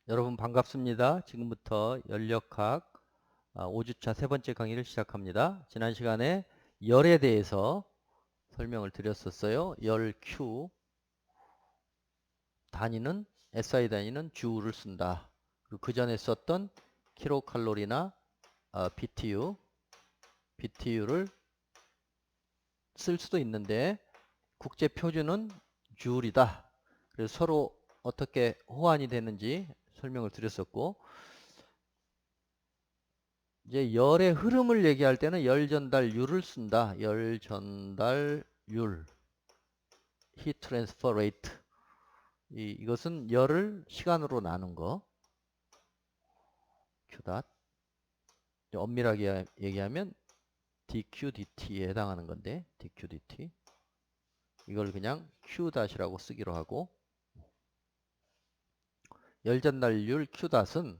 여러분 반갑습니다. 지금부터 열역학 5주차 세 번째 강의를 시작합니다. 지난 시간에 열에 대해서 설명을 드렸었어요. 열 Q 단위는 SI 단위는 주를 쓴다. 그 전에 썼던 킬로칼로리나 BTU를 쓸 수도 있는데 국제 표준은 줄이다. 그래서 서로 어떻게 호환이 되는지 설명을 드렸었고, 이제 열의 흐름을 얘기할 때는 열 전달율을 쓴다. 열 전달율, heat transfer rate. 이것은 열을 시간으로 나눈 거. Q 닷. 엄밀하게 얘기하면 dQ dt에 해당하는 건데, dQ dt. 이걸 그냥 Q 닷이라고 쓰기로 하고, 열 전달율 Q 닷은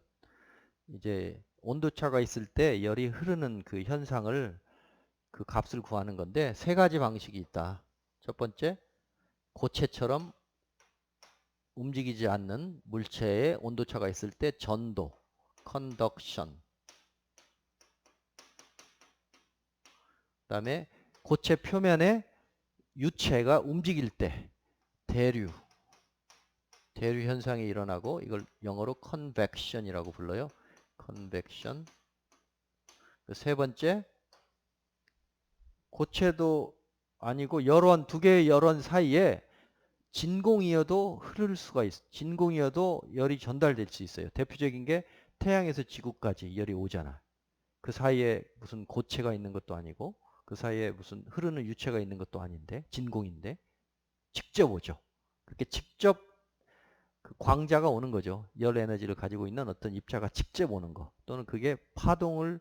이제 온도차가 있을 때 열이 흐르는 그 현상을, 그 값을 구하는 건데, 세 가지 방식이 있다. 첫 번째, 고체처럼 움직이지 않는 물체의 온도차가 있을 때 전도, conduction. 그 다음에 고체 표면에 유체가 움직일 때 대류 현상이 일어나고, 이걸 영어로 convection이라고 불러요. convection. 세 번째, 고체도 아니고 열원, 두 개의 열원 사이에 진공이어도 흐를 수가 있어. 진공이어도 열이 전달될 수 있어요. 대표적인 게 태양에서 지구까지 열이 오잖아. 그 사이에 무슨 고체가 있는 것도 아니고, 그 사이에 무슨 흐르는 유체가 있는 것도 아닌데, 진공인데 직접 오죠. 그렇게 직접 그 광자가 오는 거죠. 열 에너지를 가지고 있는 어떤 입자가 직접 오는 거, 또는 그게 파동을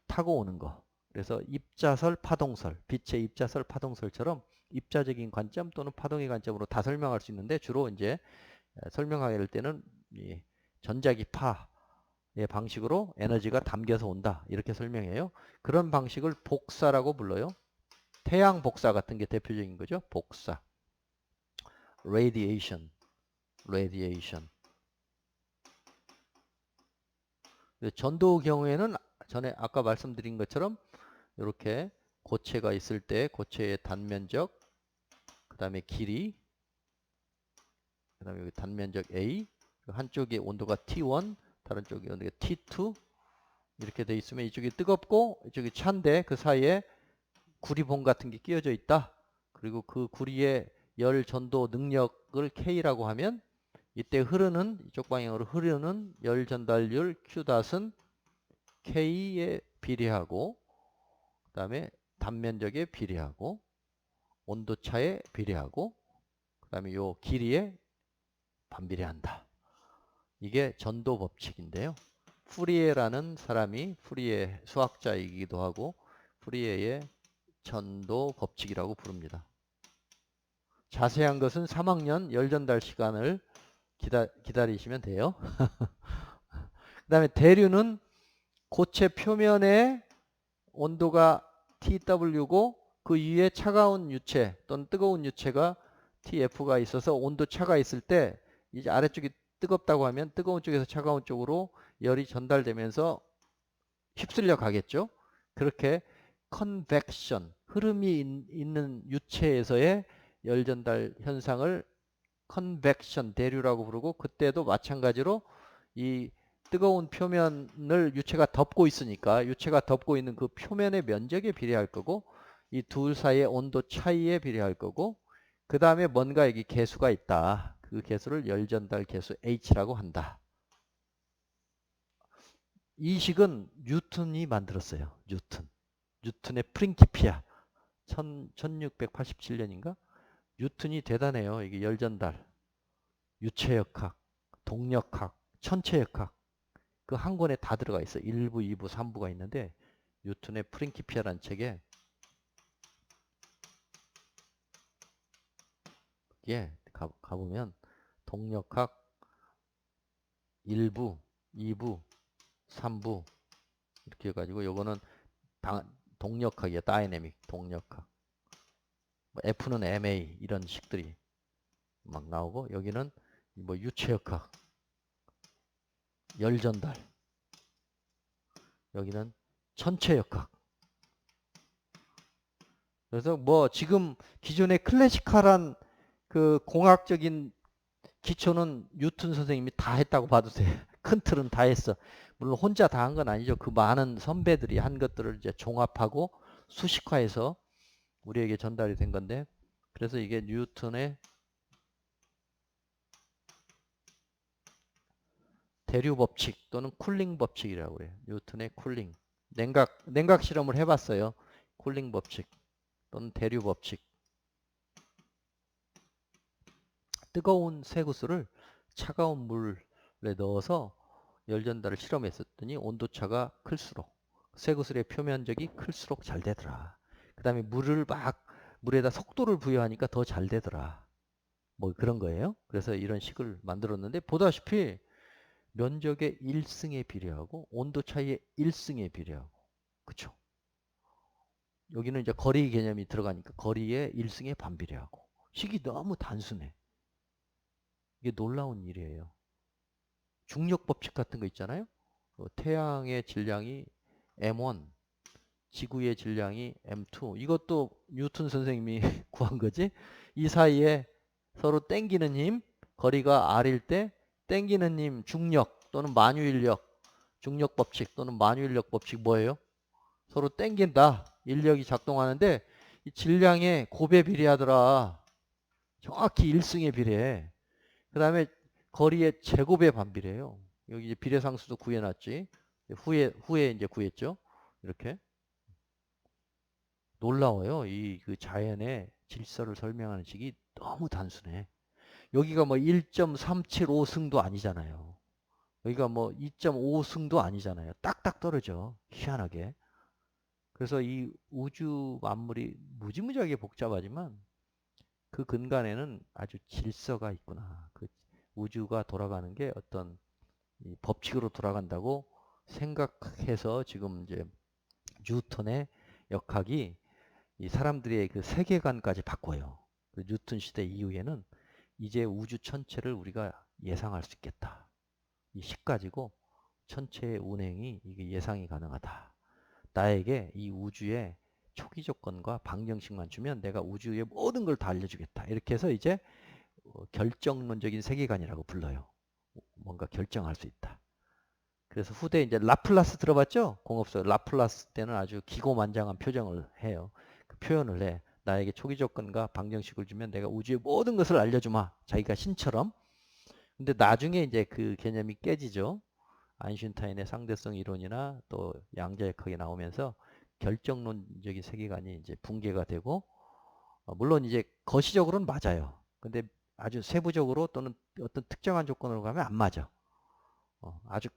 타고 오는 거. 그래서 입자설, 파동설, 빛의 입자설, 파동설처럼 입자적인 관점 또는 파동의 관점으로 다 설명할 수 있는데, 주로 이제 설명하게 될 때는 이 전자기파의 방식으로 에너지가 담겨서 온다, 이렇게 설명해요. 그런 방식을 복사라고 불러요. 태양 복사 같은 게 대표적인 거죠. 복사. radiation. 전도 경우에는 전에 아까 말씀드린 것처럼 이렇게 고체가 있을 때 고체의 단면적, 그 다음에 길이, 그 다음에 여기 단면적 A, 한쪽에 온도가 T1, 다른 쪽에 온도가 T2 이렇게 돼 있으면 이쪽이 뜨겁고 이쪽이 찬데, 그 사이에 구리봉 같은 게 끼워져 있다. 그리고 그 구리의 열 전도 능력을 K라고 하면, 이때 흐르는, 이쪽 방향으로 흐르는 열 전달률 Q닷은 K에 비례하고, 그 다음에 단면적에 비례하고, 온도차에 비례하고, 그 다음에 요 길이에 반비례한다. 이게 전도 법칙인데요. 푸리에라는 사람이, 푸리에 수학자이기도 하고 푸리에의 전도 법칙이라고 부릅니다. 자세한 것은 3학년 열전달 시간을 기다리시면 돼요. 그 다음에 대류는 고체 표면에 온도가 TW고 그 위에 차가운 유체 또는 뜨거운 유체가 TF가 있어서 온도 차가 있을 때, 이제 아래쪽이 뜨겁다고 하면 뜨거운 쪽에서 차가운 쪽으로 열이 전달되면서 휩쓸려 가겠죠. 그렇게 컨벡션, 흐름이 있는 유체에서의 열 전달 현상을 컨벡션, 대류라고 부르고, 그때도 마찬가지로 이 뜨거운 표면을 유체가 덮고 있으니까 유체가 덮고 있는 그 표면의 면적에 비례할 거고, 이 둘 사이의 온도 차이에 비례할 거고, 그 다음에 뭔가 여기 계수가 있다. 그 계수를 열전달 계수 H라고 한다. 이 식은 뉴턴이 만들었어요. 뉴턴의 프린키피아. 1687년인가? 뉴턴이 대단해요. 이게 열전달, 유체역학, 동력학, 천체역학, 그 한 권에 다 들어가 있어요. 1부, 2부, 3부가 있는데, 뉴턴의 프린키피아라는 책에 예, 가보면 동력학 1부, 2부, 3부 이렇게 해가지고, 요거는 동력학이야. 다이내믹 동력학. 뭐 F는 MA 이런 식들이 막 나오고, 여기는 뭐 유체역학, 열 전달. 여기는 전체 역학. 그래서 뭐 지금 기존의 클래시컬한 그 공학적인 기초는 뉴턴 선생님이 다 했다고 봐도 돼. 큰 틀은 다 했어. 물론 혼자 다 한 건 아니죠. 그 많은 선배들이 한 것들을 이제 종합하고 수식화해서 우리에게 전달이 된 건데, 그래서 이게 뉴턴의 대류 법칙 또는 쿨링 법칙이라고 그래요. 뉴턴의 쿨링. 냉각 실험을 해봤어요. 쿨링 법칙 또는 대류 법칙. 뜨거운 쇠구슬을 차가운 물에 넣어서 열 전달을 실험했었더니 온도차가 클수록 쇠구슬의 표면적이 클수록 잘 되더라. 그 다음에 물에다 속도를 부여하니까 더 잘 되더라. 뭐 그런 거예요. 그래서 이런 식을 만들었는데, 보다시피 면적의 1승에 비례하고 온도 차이의 1승에 비례하고, 그쵸? 여기는 이제 거리 개념이 들어가니까 거리의 1승에 반비례하고, 식이 너무 단순해. 이게 놀라운 일이에요. 중력 법칙 같은 거 있잖아요. 태양의 질량이 M1, 지구의 질량이 M2. 이것도 뉴턴 선생님이 구한 거지. 이 사이에 서로 땡기는 힘, 거리가 R일 때 땡기는 힘, 중력 또는 만유인력, 중력 법칙 또는 만유인력 법칙 뭐예요? 서로 땡긴다. 인력이 작동하는데 이 질량의 곱에 비례하더라. 정확히 1승에 비례해. 그 다음에 거리의 제곱에 반비례해요. 여기 이제 비례상수도 구해놨지. 후에 이제 구했죠. 이렇게. 놀라워요. 이 그 자연의 질서를 설명하는 식이 너무 단순해. 여기가 뭐 1.375승도 아니잖아요. 여기가 뭐 2.5승도 아니잖아요. 딱딱 떨어져. 희한하게. 그래서 이 우주 만물이 무지무지하게 복잡하지만 그 근간에는 아주 질서가 있구나. 그 우주가 돌아가는 게 어떤 이 법칙으로 돌아간다고 생각해서 지금 이제 뉴턴의 역학이 이 사람들의 그 세계관까지 바꿔요. 그 뉴턴 시대 이후에는 이제 우주 전체를 우리가 예상할 수 있겠다. 이 식 가지고 전체의 운행이 이게 예상이 가능하다. 나에게 이 우주의 초기 조건과 방정식만 주면 내가 우주의 모든 걸 다 알려주겠다. 이렇게 해서 이제 결정론적인 세계관이라고 불러요. 뭔가 결정할 수 있다. 그래서 후대 이제 라플라스 들어봤죠? 공업소 라플라스 때는 아주 기고만장한 표정을 해요. 그 표현을 해. 나에게 초기 조건과 방정식을 주면 내가 우주의 모든 것을 알려주마. 자기가 신처럼. 근데 나중에 이제 그 개념이 깨지죠. 아인슈타인의 상대성 이론이나 또 양자역학이 나오면서 결정론적인 세계관이 이제 붕괴가 되고, 물론 이제 거시적으로는 맞아요. 근데 아주 세부적으로 또는 어떤 특정한 조건으로 가면 안 맞아. 아주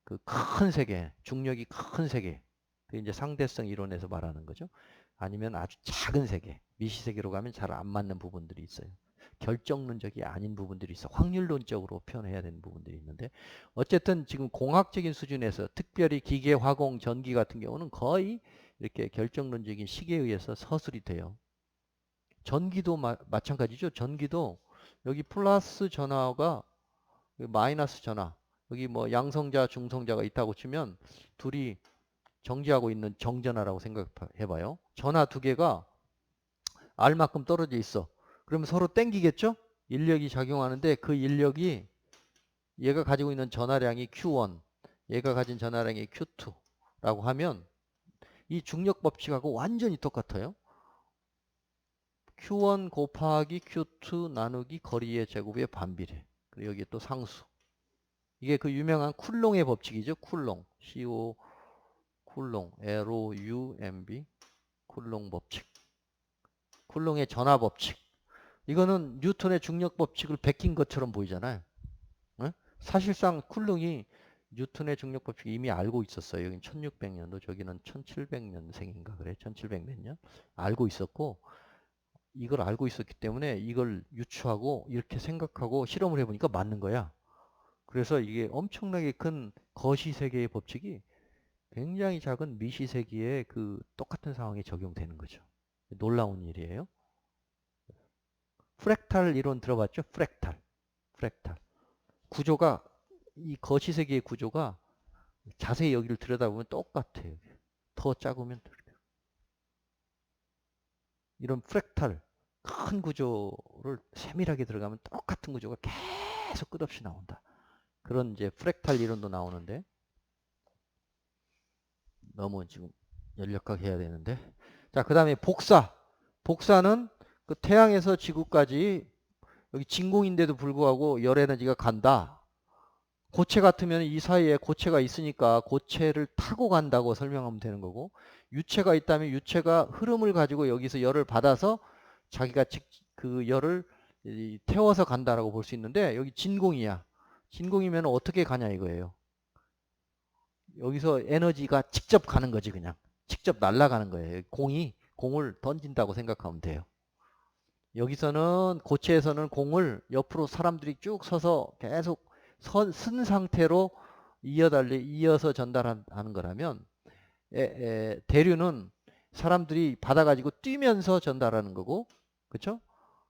그 큰 세계, 중력이 큰 세계, 그 이제 상대성 이론에서 말하는 거죠. 아니면 아주 작은 세계, 미시세계로 가면 잘 안 맞는 부분들이 있어요. 결정론적이 아닌 부분들이 있어. 확률론적으로 표현해야 되는 부분들이 있는데, 어쨌든 지금 공학적인 수준에서 특별히 기계, 화공, 전기 같은 경우는 거의 이렇게 결정론적인 식에 의해서 서술이 돼요. 전기도 마찬가지죠. 전기도 여기 플러스 전하가 마이너스 전하, 여기 뭐 양성자, 중성자가 있다고 치면 둘이 정지하고 있는 정전하라고 생각해봐요. 전하 두 개가 R만큼 떨어져 있어. 그러면 서로 땡기겠죠? 인력이 작용하는데 그 인력이 얘가 가지고 있는 전하량이 Q1, 얘가 가진 전하량이 Q2라고 하면 이 중력 법칙하고 완전히 똑같아요. Q1 곱하기 Q2 나누기 거리의 제곱의 반비례. 그리고 여기에 또 상수. 이게 그 유명한 쿨롱의 법칙이죠. 쿨롱. CO 쿨롱. LOUMB. 쿨롱 법칙. 쿨롱의 전하 법칙. 이거는 뉴턴의 중력 법칙을 베낀 것처럼 보이잖아요. 어? 사실상 쿨롱이 뉴턴의 중력 법칙 이미 알고 있었어요. 여긴 1600년도, 저기는 1700년생인가 그래. 1700 몇 년? 알고 있었고, 이걸 알고 있었기 때문에 이걸 유추하고 이렇게 생각하고 실험을 해보니까 맞는 거야. 그래서 이게 엄청나게 큰 거시세계의 법칙이 굉장히 작은 미시세계의 그 똑같은 상황에 적용되는 거죠. 놀라운 일이에요. 프랙탈 이론 들어봤죠? 프랙탈. 구조가 이 거시세계의 구조가 자세히 여기를 들여다보면 똑같아요. 더 작으면 이런 프랙탈 큰 구조를 세밀하게 들어가면 똑같은 구조가 계속 끝없이 나온다. 그런 이제 프랙탈 이론도 나오는데 너무 지금 연력학 해야 되는데. 자, 그 다음에 복사. 복사는 그 태양에서 지구까지 여기 진공인데도 불구하고 열 에너지가 간다. 고체 같으면 이 사이에 고체가 있으니까 고체를 타고 간다고 설명하면 되는 거고, 유체가 있다면 유체가 흐름을 가지고 여기서 열을 받아서 자기가 그 열을 태워서 간다라고 볼 수 있는데, 여기 진공이야. 진공이면 어떻게 가냐 이거예요. 여기서 에너지가 직접 가는 거지. 그냥 직접 날아가는 거예요. 공을 던진다고 생각하면 돼요. 여기서는 고체에서는 공을 옆으로 사람들이 쭉 서서 계속 쓴 상태로 이어서 전달하는 거라면, 대류는 사람들이 받아가지고 뛰면서 전달하는 거고, 그렇죠?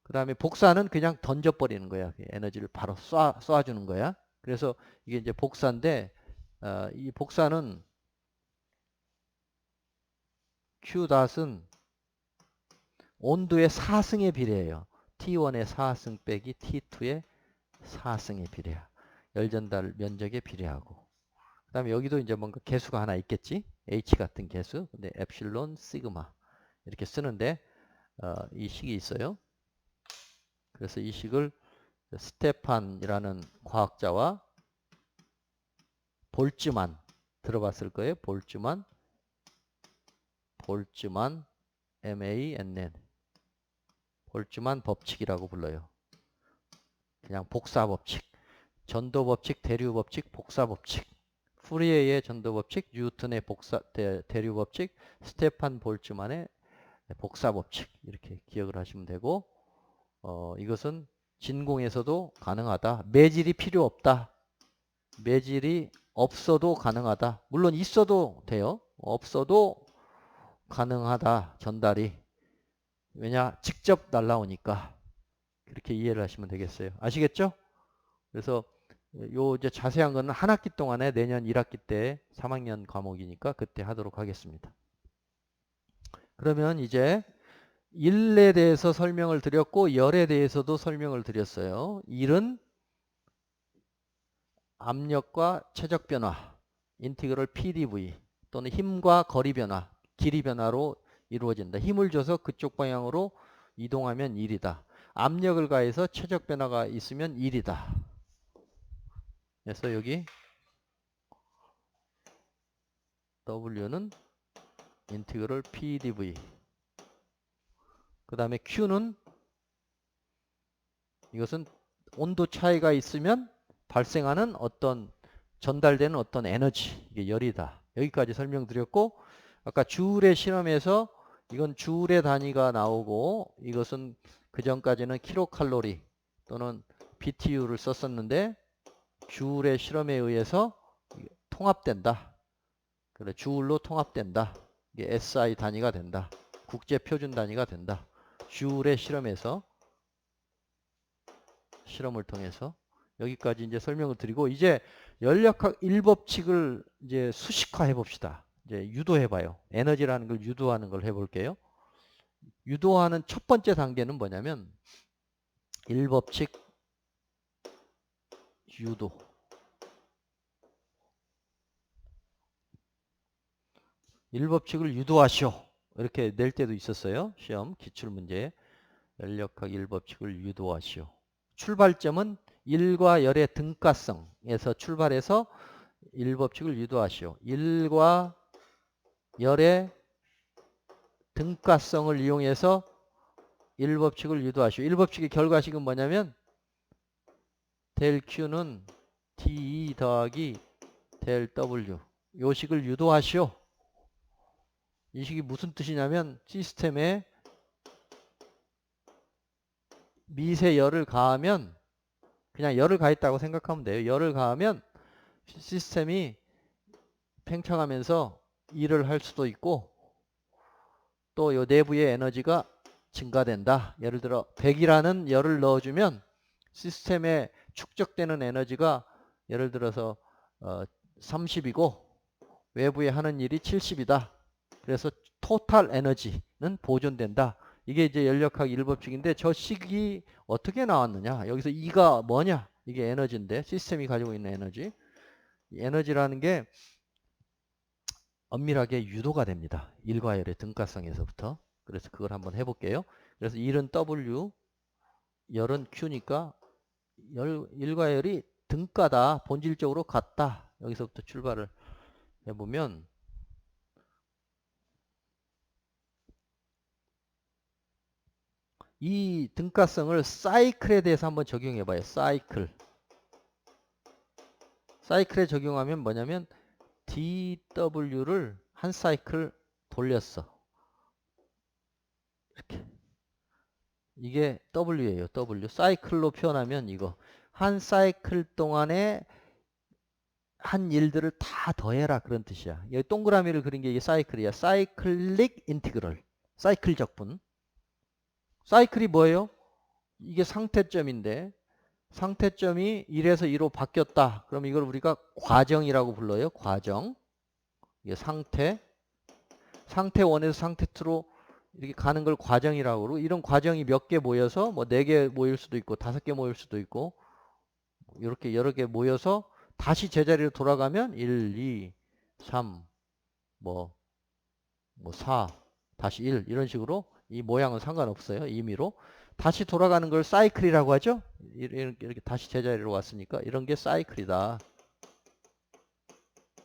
그 다음에 복사는 그냥 던져버리는 거야. 에너지를 바로 쏴주는 거야. 그래서 이게 이제 복사인데, 이 복사는 Q닷은 온도의 4승에 비례해요. T1의 4승 빼기 T2의 4승에 비례야. 열전달 면적에 비례하고. 그 다음에 여기도 이제 뭔가 개수가 하나 있겠지. H 같은 개수. 근데 엡실론, 시그마 이렇게 쓰는데, 이 식이 있어요. 그래서 이 식을 스테판이라는 과학자와 볼츠만, 들어봤을 거예요. 볼츠만 MANN, 볼츠만 법칙이라고 불러요. 그냥 복사 법칙, 전도 법칙, 대류 법칙, 복사 법칙. 푸리에의 전도 법칙, 뉴턴의 대류 법칙, 스테판 볼츠만의 복사 법칙, 이렇게 기억을 하시면 되고, 이것은 진공에서도 가능하다. 매질이 필요 없다. 매질이 없어도 가능하다. 물론 있어도 돼요. 없어도 가능하다. 전달이. 왜냐? 직접 날라오니까. 그렇게 이해를 하시면 되겠어요. 아시겠죠? 그래서 요 이제 자세한 거는 한 학기 동안에 내년 1학기 때 3학년 과목이니까 그때 하도록 하겠습니다. 그러면 이제 일에 대해서 설명을 드렸고, 열에 대해서도 설명을 드렸어요. 일은 압력과 최적 변화, 인티그럴 PDV, 또는 힘과 거리 변화, 길이 변화로 이루어진다. 힘을 줘서 그쪽 방향으로 이동하면 1이다. 압력을 가해서 최적 변화가 있으면 1이다. 그래서 여기 W는 인티그럴 PDV. 그 다음에 Q는, 이것은 온도 차이가 있으면 발생하는 어떤, 전달되는 어떤 에너지, 이게 열이다. 여기까지 설명드렸고, 아까 주울의 실험에서 이건 주울의 단위가 나오고, 이것은 그 전까지는 킬로칼로리 또는 BTU를 썼었는데, 주울의 실험에 의해서 통합된다. 그래, 주울로 통합된다. 이게 SI 단위가 된다. 국제 표준 단위가 된다. 주울의 실험에서, 실험을 통해서. 여기까지 이제 설명을 드리고, 이제 연력학 1법칙을 이제 수식화해 봅시다. 이제 유도해 봐요. 에너지라는 걸 유도하는 걸 해 볼게요. 유도하는 첫 번째 단계는 뭐냐면 1법칙 유도. 1법칙을 유도하시오. 이렇게 낼 때도 있었어요. 시험 기출문제에. 연력학 1법칙을 유도하시오. 출발점은 1과 열의 등가성에서 출발해서 1법칙을 유도하시오. 1과 열의 등가성을 이용해서 1법칙을 유도하시오. 1법칙의 결과식은 뭐냐면 델 Q는 DE 더하기 델 W. 요 식을 유도하시오. 이 식이 무슨 뜻이냐면 시스템에 미세 열을 가하면, 그냥 열을 가했다고 생각하면 돼요. 열을 가하면 시스템이 팽창하면서 일을 할 수도 있고, 또 요 내부의 에너지가 증가된다. 예를 들어 100이라는 열을 넣어주면 시스템에 축적되는 에너지가 예를 들어서 30이고 외부에 하는 일이 70이다. 그래서 토탈 에너지는 보존된다. 이게 이제 연력학 1법칙인데 저 식이 어떻게 나왔느냐? 여기서 E가 뭐냐? 이게 에너지인데 시스템이 가지고 있는 에너지. 이 에너지라는 게 엄밀하게 유도가 됩니다. 일과열의 등가성에서부터. 그래서 그걸 한번 해볼게요. 그래서 1은 W, 열은 Q니까 일과열이 등가다. 본질적으로 같다. 여기서부터 출발을 해보면 이 등가성을 사이클에 대해서 한번 적용해봐요. 사이클에 적용하면 뭐냐면 dW를 한 사이클 돌렸어. 이렇게. 이게 W예요. W. 사이클로 표현하면 이거. 한 사이클 동안에 한 일들을 다 더해라. 그런 뜻이야. 여기 동그라미를 그린 게 이게 사이클이야. 사이클릭 인티그럴. 사이클 적분. 사이클이 뭐예요? 이게 상태점인데 상태점이 1에서 2로 바뀌었다. 그럼 이걸 우리가 과정이라고 불러요. 과정. 이게 상태 1에서 상태 2로 이렇게 가는 걸 과정이라고 그러고 이런 과정이 몇 개 모여서 뭐 4개 모일 수도 있고 5개 모일 수도 있고 이렇게 여러 개 모여서 다시 제자리로 돌아가면 1, 2, 3, 뭐 4, 다시 1 이런 식으로 이 모양은 상관없어요. 임의로. 다시 돌아가는 걸 사이클이라고 하죠. 이렇게 다시 제자리로 왔으니까 이런 게 사이클이다.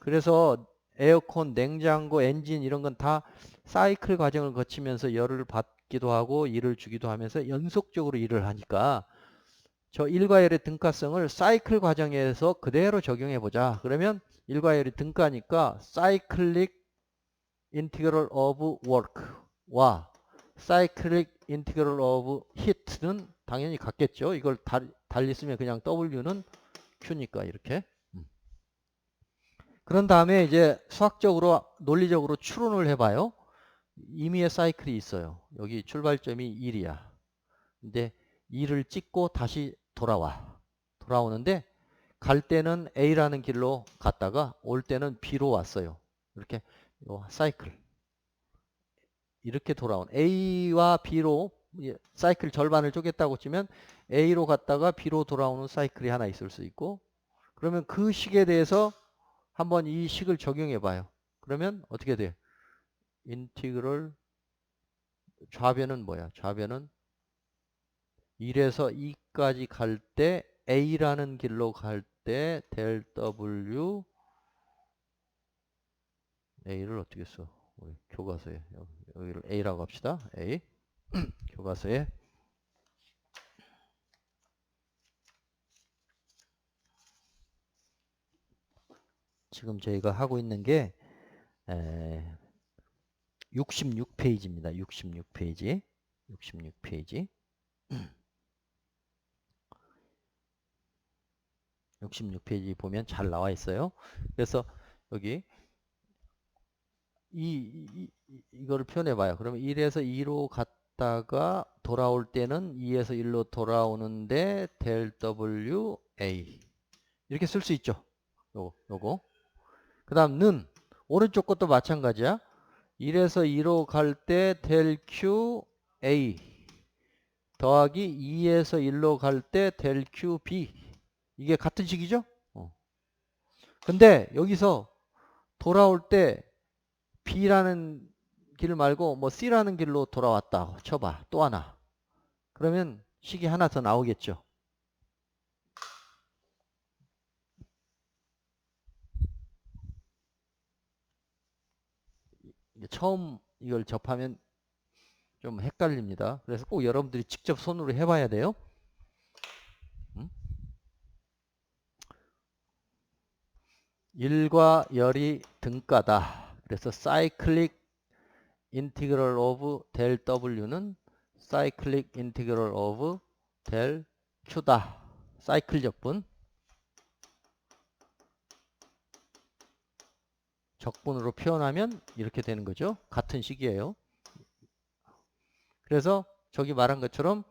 그래서 에어컨, 냉장고, 엔진 이런 건 다 사이클 과정을 거치면서 열을 받기도 하고 일을 주기도 하면서 연속적으로 일을 하니까 저 일과열의 등가성을 사이클 과정에서 그대로 적용해 보자. 그러면 일과열이 등가니까 cyclic integral of work와 cyclic integral of heat는 당연히 같겠죠. 이걸 달리 쓰면 그냥 W는 Q니까 이렇게. 그런 다음에 이제 수학적으로 논리적으로 추론을 해봐요. 임의의 사이클이 있어요. 여기 출발점이 1이야. 근데 2를 찍고 다시 돌아오는데 갈 때는 A라는 길로 갔다가 올 때는 B로 왔어요. 이렇게 사이클 이렇게 돌아온 A와 B로 사이클 절반을 쪼갰다고 치면 A로 갔다가 B로 돌아오는 사이클이 하나 있을 수 있고 그러면 그 식에 대해서 한번 이 식을 적용해 봐요. 그러면 어떻게 돼요? 인티그럴 좌변은 뭐야? 좌변은 1에서 2까지 갈 때 A라는 길로 갈 때 델 W A를 어떻게 써? 우리 교과서에 여기를 A라고 합시다. A 교과서에 지금 저희가 하고 있는 게 66페이지입니다. 66페이지. 66페이지. 66페이지 보면 잘 나와 있어요. 그래서 여기 이거를 표현해 봐요. 그러면 1에서 2로 갔다가 돌아올 때는 2에서 1로 돌아오는데 델 W A 이렇게 쓸 수 있죠. 요거. 그 다음 는 오른쪽 것도 마찬가지야. 1에서 2로 갈 때 델 Q A 더하기 2에서 1로 갈 때 델 Q B 이게 같은 식이죠? 근데 여기서 돌아올 때 B라는 길 말고 뭐 C라는 길로 돌아왔다 쳐봐. 또 하나. 그러면 식이 하나 더 나오겠죠. 처음 이걸 접하면 좀 헷갈립니다. 그래서 꼭 여러분들이 직접 손으로 해봐야 돼요. 일과 열이 등가다. 그래서 cyclic integral of del W는 cyclic integral of del Q다. 사이클 적분. 적분으로 표현하면 이렇게 되는 거죠. 같은 식이에요. 그래서 저기 말한 것처럼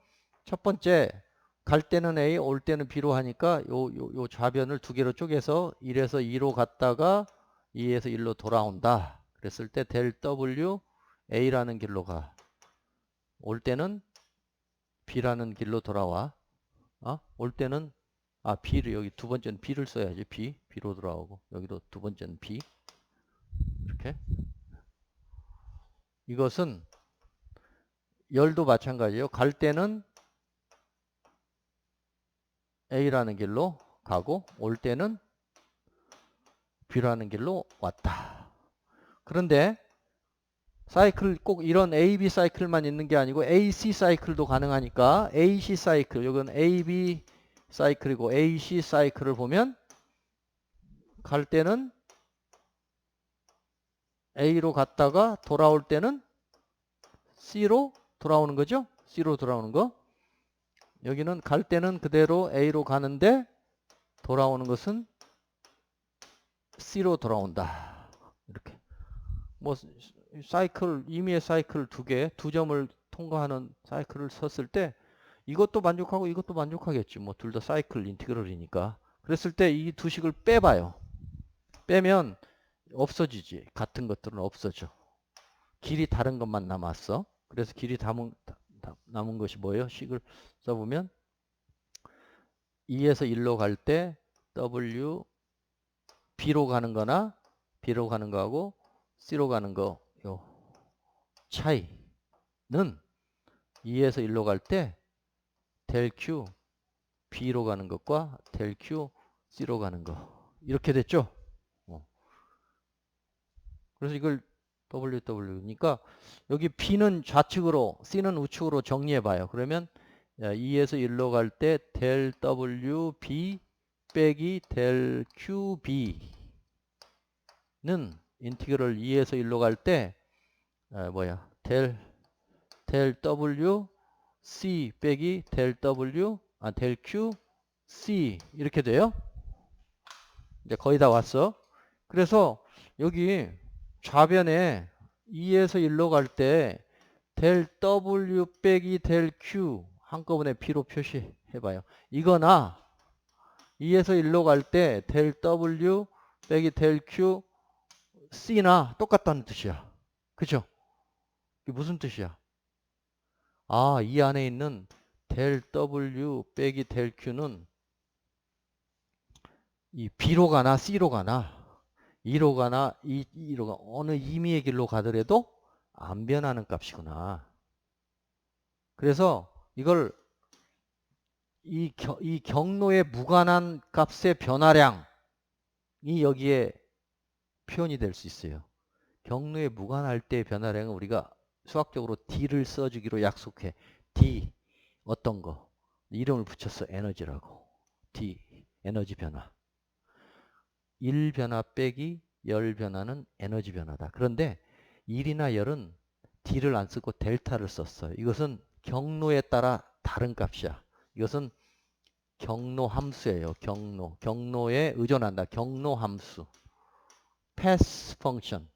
첫 번째 갈 때는 A, 올 때는 B로 하니까 요 좌변을 두 개로 쪼개서 1에서 2로 갔다가 2에서 1로 돌아온다. 그랬을 때 델 W A라는 길로 가. 올 때는 B라는 길로 돌아와. 올 때는 B를 여기 두 번째는 B를 써야지. B로 돌아오고 여기도 두 번째는 B. 이렇게. 이것은 열도 마찬가지예요. 갈 때는 A라는 길로 가고 올 때는 B라는 길로 왔다. 그런데 사이클 꼭 이런 AB 사이클만 있는 게 아니고 AC 사이클도 가능하니까 AC 사이클, 이건 AB 사이클이고 AC 사이클을 보면 갈 때는 A로 갔다가 돌아올 때는 C로 돌아오는 거죠. C로 돌아오는 거. 여기는 갈 때는 그대로 A로 가는데 돌아오는 것은 C로 돌아온다. 이렇게. 뭐 사이클, 임의의 사이클 두 점을 통과하는 사이클을 썼을 때 이것도 만족하고 이것도 만족하겠지. 뭐 둘 다 사이클 인티그럴이니까. 그랬을 때 이 두 식을 빼봐요. 빼면 없어지지. 같은 것들은 없어져. 길이 다른 것만 남았어. 그래서 길이 남은 것이 뭐예요? 식을 써보면 2에서 1로 갈 때 W B로 가는 거나 B로 가는 거하고 C로 가는 거 요 차이는 2에서 1로 갈 때 델 Q B로 가는 것과 델 Q C로 가는 거 이렇게 됐죠. 그래서 이걸 WW니까 여기 B는 좌측으로 C는 우측으로 정리해 봐요. 그러면 2에서 1로 갈 때 델 W B 빼기 델 Q B는 인티그럴 2에서 1로 갈 때 델 W C 빼기 델 W 델 Q C 이렇게 돼요. 이제 거의 다 왔어. 그래서 여기 좌변에 2에서 1로 갈 때 델 W 빼기 델 Q 한꺼번에 B로 표시해봐요. 이거나 2에서 1로 갈 때 델 W 빼기 델 Q C나 똑같다는 뜻이야. 그죠? 이게 무슨 뜻이야? 이 안에 있는 델 W 빼기 델 Q는 이 B로 가나 C로 가나 2로 가나 2로 가 어느 임의의 길로 가더라도 안 변하는 값이구나. 그래서 이걸 이 경로의 무관한 값의 변화량이 여기에 표현이 될 수 있어요. 경로에 무관할 때의 변화량은 우리가 수학적으로 D를 써주기로 약속해. D 어떤 거 이름을 붙였어. 에너지라고. D 에너지 변화. 1변화 빼기 열 변화는 에너지 변화다. 그런데 1이나 열은 D를 안 쓰고 델타를 썼어요. 이것은 경로에 따라 다른 값이야. 이것은 경로 함수예요. 경로에 의존한다. 경로 함수. path function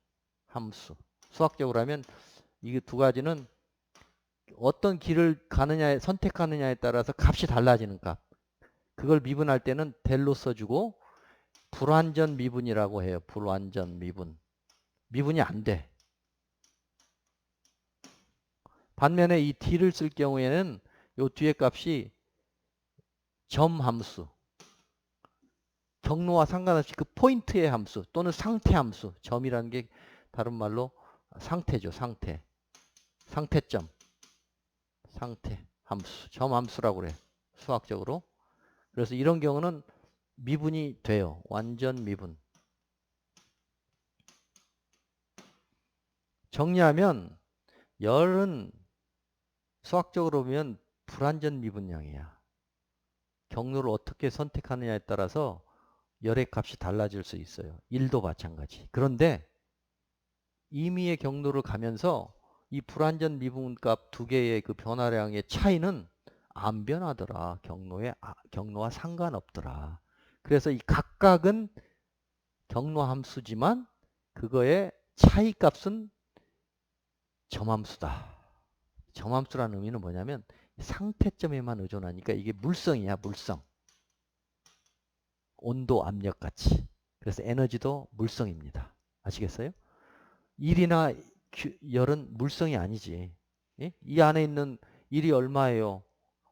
함수. 수학적으로 하면 이 두 가지는 어떤 길을 선택하느냐에 따라서 값이 달라지는 값. 그걸 미분할 때는 델로 써주고 불완전 미분이라고 해요. 불완전 미분. 미분이 안 돼. 반면에 이 D를 쓸 경우에는 요 뒤에 값이 점 함수. 경로와 상관없이 그 포인트의 함수 또는 상태 함수. 점이라는 게 다른 말로 상태죠. 상태점. 상태 함수. 점 함수라고 그래. 수학적으로. 그래서 이런 경우는 미분이 돼요. 완전 미분. 정리하면 열은 수학적으로 보면 불완전 미분량이야. 경로를 어떻게 선택하느냐에 따라서 열의 값이 달라질 수 있어요. 1도 마찬가지. 그런데 임의의 경로를 가면서 이 불완전 미분값 두 개의 그 변화량의 차이는 안 변하더라. 경로와 상관없더라. 그래서 이 각각은 경로 함수지만 그거의 차이값은 점함수다. 점함수라는 의미는 뭐냐면 상태점에만 의존하니까 이게 물성이야, 물성. 온도, 압력 같이. 그래서 에너지도 물성입니다. 아시겠어요? 일이나 열은 물성이 아니지. 예? 이 안에 있는 일이 얼마예요?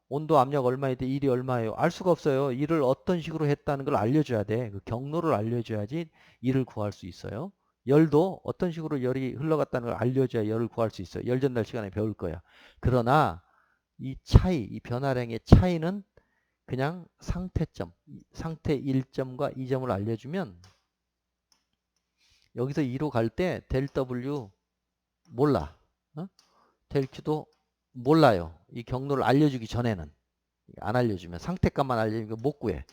온도, 압력 얼마인데 일이 얼마예요? 알 수가 없어요. 일을 어떤 식으로 했다는 걸 알려줘야 돼. 그 경로를 알려줘야지 일을 구할 수 있어요. 열도 어떤 식으로 열이 흘러갔다는 걸 알려줘야 열을 구할 수 있어요. 열 전달 시간에 배울 거야. 그러나 이 차이, 이 변화량의 차이는 그냥 상태점, 상태 1점과 2점을 알려주면 여기서 2로 갈 때 델 W 몰라. 어? 델 Q도 몰라요. 이 경로를 알려주기 전에는. 안 알려주면 상태값만 알려주면 못 구해.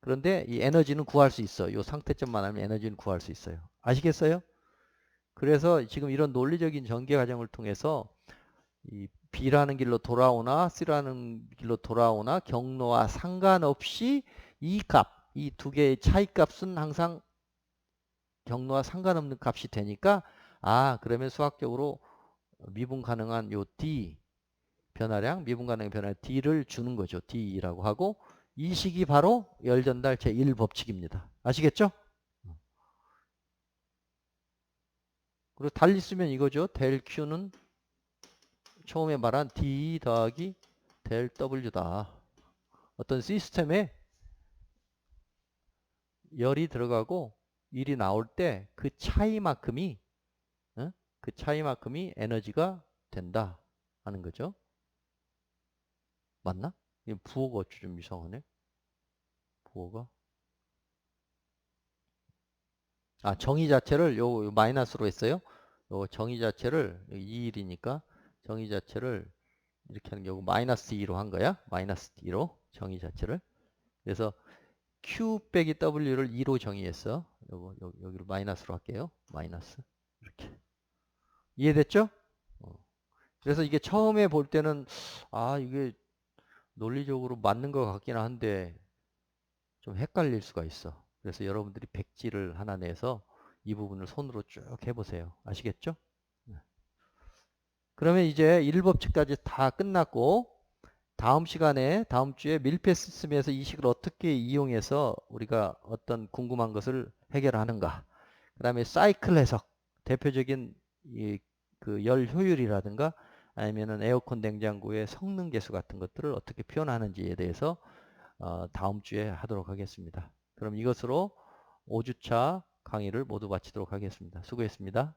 그런데 이 에너지는 구할 수 있어. 이 상태점만 알면 에너지는 구할 수 있어요. 아시겠어요? 그래서 지금 이런 논리적인 전개 과정을 통해서 이 B라는 길로 돌아오나 C라는 길로 돌아오나 경로와 상관없이 이 값, 이 두 개의 차이 값은 항상 경로와 상관없는 값이 되니까 그러면 수학적으로 미분 가능한 요 D 변화량, 미분 가능한 변화량 D를 주는 거죠. D라고 하고 이 식이 바로 열 전달 제1법칙입니다. 아시겠죠? 그리고 달리 쓰면 이거죠. 델 Q는 처음에 말한 D 더하기 델 W다. 어떤 시스템에 열이 들어가고 일이 나올 때 그 차이만큼이 그 차이만큼이 에너지가 된다 하는 거죠. 맞나? 이 부호가 좀 이상하네. 부호가 정의 자체를 요 마이너스로 했어요. 요 정의 자체를 2일이니까 정의 자체를 이렇게 하는 게 요거 마이너스 2로 한 거야. 마이너스 2로 정의 자체를. 그래서 Q 빼기 W를 2로 정의했어. 요거 여기로 마이너스로 할게요. 마이너스 이렇게. 이해됐죠? 어. 그래서 이게 처음에 볼 때는 이게 논리적으로 맞는 것 같긴 한데 좀 헷갈릴 수가 있어. 그래서 여러분들이 백지를 하나 내서 이 부분을 손으로 쭉 해보세요. 아시겠죠? 네. 그러면 이제 1법칙까지 다 끝났고 다음 시간에 다음 주에 밀폐 시스템에서 이 식을 어떻게 이용해서 우리가 어떤 궁금한 것을 해결하는가. 그 다음에 사이클 해석, 대표적인 그 열 효율이라든가 아니면은 에어컨 냉장고의 성능 계수 같은 것들을 어떻게 표현하는지에 대해서 다음 주에 하도록 하겠습니다. 그럼 이것으로 5주차 강의를 모두 마치도록 하겠습니다. 수고했습니다.